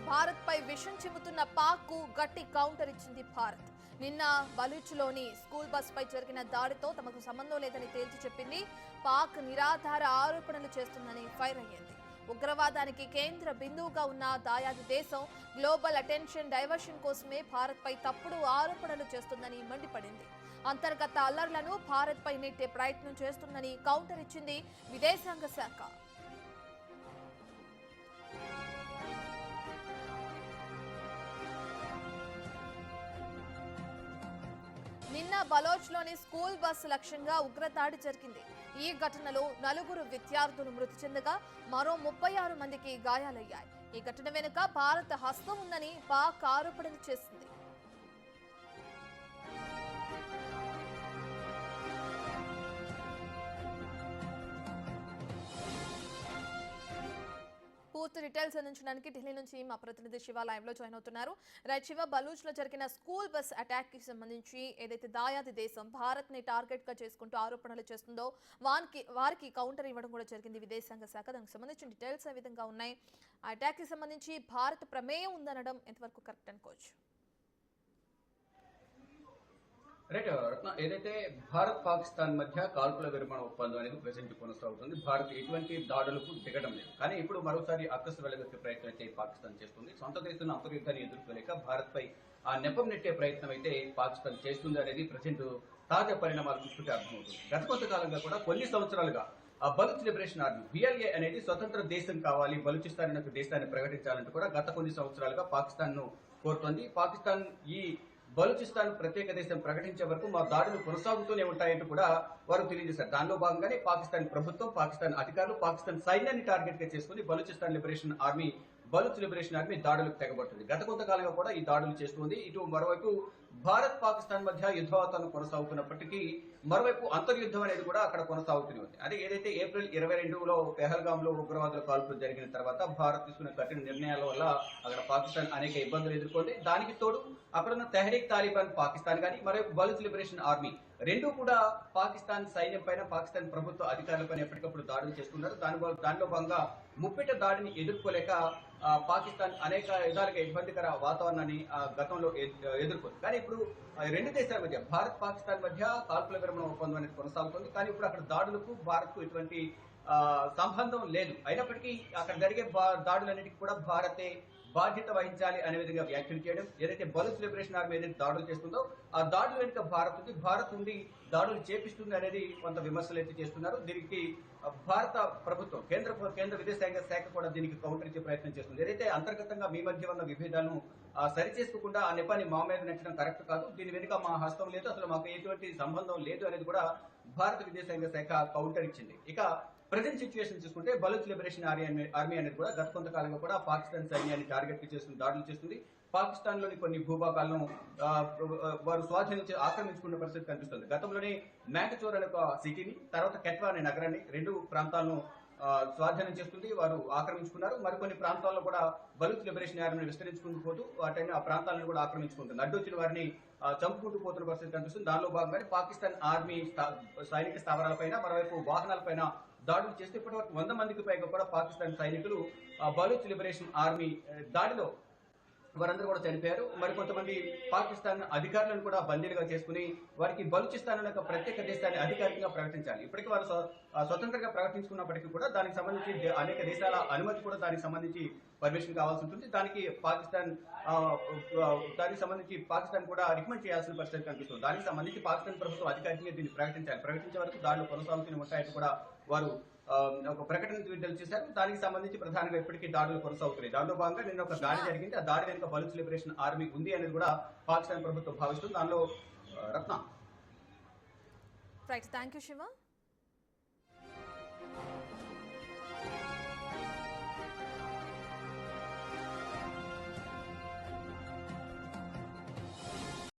భారత్ పై విషం చిమ్ముతున్న పాక్ కు గట్టి కౌంటర్ ఇచ్చింది భారత్. నిన్న బలూచ్లోని స్కూల్ బస్ పై జరిగిన దాడితో తమకు సంబంధం లేదని తేల్చి చెప్పింది. పాక్ నిరాధార ఆరోపణలు చేస్తుందని ఫైర్ అయ్యింది. ఉగ్రవాదానికి కేంద్ర బిందువుగా ఉన్న దాయాది దేశం గ్లోబల్ అటెన్షన్ డైవర్షన్ కోసమే భారత్ పై తప్పుడు ఆరోపణలు చేస్తుందని మండిపడింది. అంతర్గత అల్లర్లను భారత్ పై నెట్టే ప్రయత్నం చేస్తుందని కౌంటర్ ఇచ్చింది విదేశాంగ శాఖ. నిన్న బలోచ్లోని స్కూల్ బస్ లక్ష్యంగా ఉగ్రదాడి జరిగింది. ఈ ఘటనలో 4 విద్యార్థులు మృతి చెందగా మరో 36 మందికి గాయాలయ్యాయి. ఈ ఘటన వెనుక భారత హస్తం ఉందని పాక్ ఆరోపణలు చేసింది. పూర్తి డీటెయిల్స్ అందించడానికి ఢిల్లీ నుంచి మా ప్రతినిధి శివ లైవ్ లో జాయిన్ అవుతున్నారు. రైట్ శివ, బలూచ్ లో జరిగిన స్కూల్ బస్ అటాక్ కి సంబంధించి ఏదైతే దాయాది దేశం భారత్ ని టార్గెట్ గా చేసుకుంటూ ఆరోపణలు చేస్తుందో వారికి కౌంటర్ ఇవ్వడం కూడా జరిగింది విదేశాంగ శాఖ. దానికి సంబంధించిన డీటెయిల్స్ ఏ విధంగా ఉన్నాయి? ఆ అటాక్ కి సంబంధించి భారత్ ప్రమేయం ఉందనడం ఎంతవరకు కరెక్ట్ అనుకోవచ్చు? రైట్ రత్న, ఏదైతే భారత్ పాకిస్తాన్ మధ్య కాల్పుల విరమణ ఒప్పందం అనేది ప్రెసెంట్ కొనసాగుతుంది. భారత్ ఎటువంటి దాడులకు దిగడం లేదు. కానీ ఇప్పుడు మరోసారి అక్కసు వెలగొట్టే ప్రయత్నం అయితే పాకిస్తాన్ చేస్తుంది. సొంత దేశంలో అంతర్యుద్ధాన్ని ఎదుర్కోలేక భారత్ పై ఆ నెపం నెట్టే ప్రయత్నం అయితే పాకిస్తాన్ చేస్తుంది అనేది ప్రెసెంట్ తాజా పరిణామాలు చూస్తుంటే అర్థమవుతుంది. గత కొంతకాలంగా కూడా కొన్ని సంవత్సరాలుగా ఆ బలూచ్ లిబరేషన్ ఆర్మీ BLA అనేది స్వతంత్ర దేశం కావాలి, బలూచిస్తాన్ అనే దేశాన్ని ప్రకటించాలంటూ కూడా గత కొన్ని సంవత్సరాలుగా పాకిస్తాన్ ను కోరుతోంది. పాకిస్తాన్ ఈ బలూచిస్తాన్ ప్రత్యేక దేశం ప్రకటించే వరకు మా దాడులు కొనసాగుతూనే ఉంటాయంటూ కూడా వారు తెలియజేశారు. దానిలో భాగంగానే పాకిస్తాన్ ప్రభుత్వం, పాకిస్తాన్ అధికారులు, పాకిస్తాన్ సైన్యాన్ని టార్గెట్ గా చేసుకుని Balochistan liberation army, Baloch liberation army దాడులకు తెగబడుతుంది. గత కొంతకాలంగా కూడా ఈ దాడులు చేస్తుంది. ఇటు మరోవైపు భారత్ పాకిస్తాన్ మధ్య యుద్ధవాతావరణం కొనసాగుతున్నప్పటికీ మరోవైపు అంతర్యుద్ధం అనేది కూడా అక్కడ కొనసాగుతూనే ఉంది. అదే ఏదైతే ఏప్రిల్ 22లో పెహల్గామ్ లో ఉగ్రవాదుల కాల్పులు జరిగిన తర్వాత భారత్ తీసుకున్న కఠిన నిర్ణయాల వల్ల అక్కడ పాకిస్తాన్ అనేక ఇబ్బందులు ఎదుర్కొంది. దానికి తోడు అక్కడున్న తెహ్రీక్ తాలిబాన్ పాకిస్తాన్ గానీ, మరోవైపు బలూచ్ లిబరేషన్ ఆర్మీ రెండూ కూడా పాకిస్తాన్ సైన్యం పైన, పాకిస్తాన్ ప్రభుత్వ అధికారులపైన ఎప్పటికప్పుడు దాడులు చేస్తున్నారు. దానిలో భాగంగా ముప్పిట దాడిని ఎదుర్కోలేక పాకిస్తాన్ అనేక విధాలుగా ఇబ్బందికర వాతావరణాన్ని గతంలో ఎదుర్కొంది. కానీ ఇప్పుడు రెండు దేశాల మధ్య, భారత్ పాకిస్తాన్ మధ్య కాల్పుల విరమణ ఒప్పందం అనేది కొనసాగుతుంది. కానీ ఇప్పుడు అక్కడ దాడులకు భారత్ కు ఎటువంటి సంబంధం లేదు. అయినప్పటికీ అక్కడ జరిగే దాడులన్నిటికీ కూడా భారతే బాధ్యత వహించాలి అనే విధంగా వ్యాఖ్యలు చేయడం, ఏదైతే బలూచ్ లిబరేషన్ ఆర్మీ ఏదైతే దాడులు చేస్తుందో ఆ దాడుల వెనుక భారత్ ఉండి దాడులు చేపిస్తుంది అనేది కొంత విమర్శలు అయితే చేస్తున్నారు. దీనికి భారత ప్రభుత్వం, కేంద్ర విదేశాంగ శాఖ కూడా దీనికి కౌంటర్ ఇచ్చే ప్రయత్నం చేస్తుంది. ఏదైతే అంతర్గతంగా మీ మధ్య ఉన్న విభేదాలను సరిచేసుకోకుండా ఆ నెపాన్ని మా మీద నెట్టడం కరెక్ట్ కాదు, దీని వెనుక మా హస్తం లేదు, అసలు మాకు ఎటువంటి సంబంధం లేదు అనేది కూడా భారత విదేశాంగ శాఖ కౌంటర్ ఇచ్చింది. ఇక ప్రజెంట్ సిచ్యువేషన్ చూసుకుంటే బలూచ్ లిబరేషన్ ఆర్మీ అనేది కూడా గత కొంతకాలంగా కూడా పాకిస్తాన్ సైన్యాన్ని టార్గెట్ చేస్తుంది, దాడులు చేస్తుంది. పాకిస్తాన్ లోని కొన్ని భూభాగాలను వారు ఆక్రమించుకున్న పరిస్థితి కనిపిస్తుంది. గతంలోనే మ్యాకచోర్ అనే ఒక సిటీని, తర్వాత కెట్వా అనే నగరాన్ని, రెండు ప్రాంతాలను స్వాధీనం చేస్తుంది, వారు ఆక్రమించుకున్నారు. మరికొన్ని ప్రాంతాల్లో కూడా బలూచ్ లిబరేషన్ ఆర్మీని విస్తరించుకుంటూ పోతూ ఆ ప్రాంతాలను కూడా ఆక్రమించుకుంటుంది. అడ్డొచ్చిన వారిని చంపుకుంటూ పోతున్న పరిస్థితి కనిపిస్తుంది. దానిలో భాగంగానే పాకిస్తాన్ ఆర్మీ సైనిక స్థావరాలపైన, మరోవైపు వాహనాలపైన దాడులు చేస్తే ఇప్పటివరకు 100 మందికి పైగా కూడా పాకిస్తాన్ సైనికులు బలూచ్ లిబరేషన్ ఆర్మీ దాడిలో వారందరూ కూడా చనిపోయారు. మరికొంతమంది పాకిస్తాన్ అధికారులను కూడా బందీలుగా చేసుకుని వారికి బలూచిస్తాన్ అనే ఒక ప్రత్యేక దేశాన్ని అధికారికంగా ప్రకటించాలి. ఇప్పటికీ వారు స్వతంత్రంగా ప్రకటించుకున్నప్పటికీ కూడా దానికి సంబంధించి అనేక దేశాల అనుమతి కూడా దానికి సంబంధించి పర్మిషన్ కావాల్సి ఉంటుంది. దానికి సంబంధించి పాకిస్తాన్ కూడా రికమెండ్ చేయాల్సిన పరిస్థితి కనిపిస్తుంది. దానికి సంబంధించి పాకిస్తాన్ ప్రభుత్వం అధికారికంగా దీన్ని ప్రకటించాలి. ప్రకటించే వరకు దాడులు కొనసాగుతూనే ఉంటాయని కూడా వారు ఒక ప్రకటన విడుదల చేశారు. దానికి సంబంధించి ప్రధానంగా ఇప్పటికీ దాడులు కొనసాగుతున్నాయి. దానిలో భాగంగా నిన్న ఒక దాడి జరిగింది. ఆ దాడి వెనుక బలూచ్ లిబరేషన్ ఆర్మీ ఉంది అనేది కూడా పాకిస్తాన్ ప్రభుత్వం భావిస్తుంది. దానిలో Ratna. Right, thank you Shiva.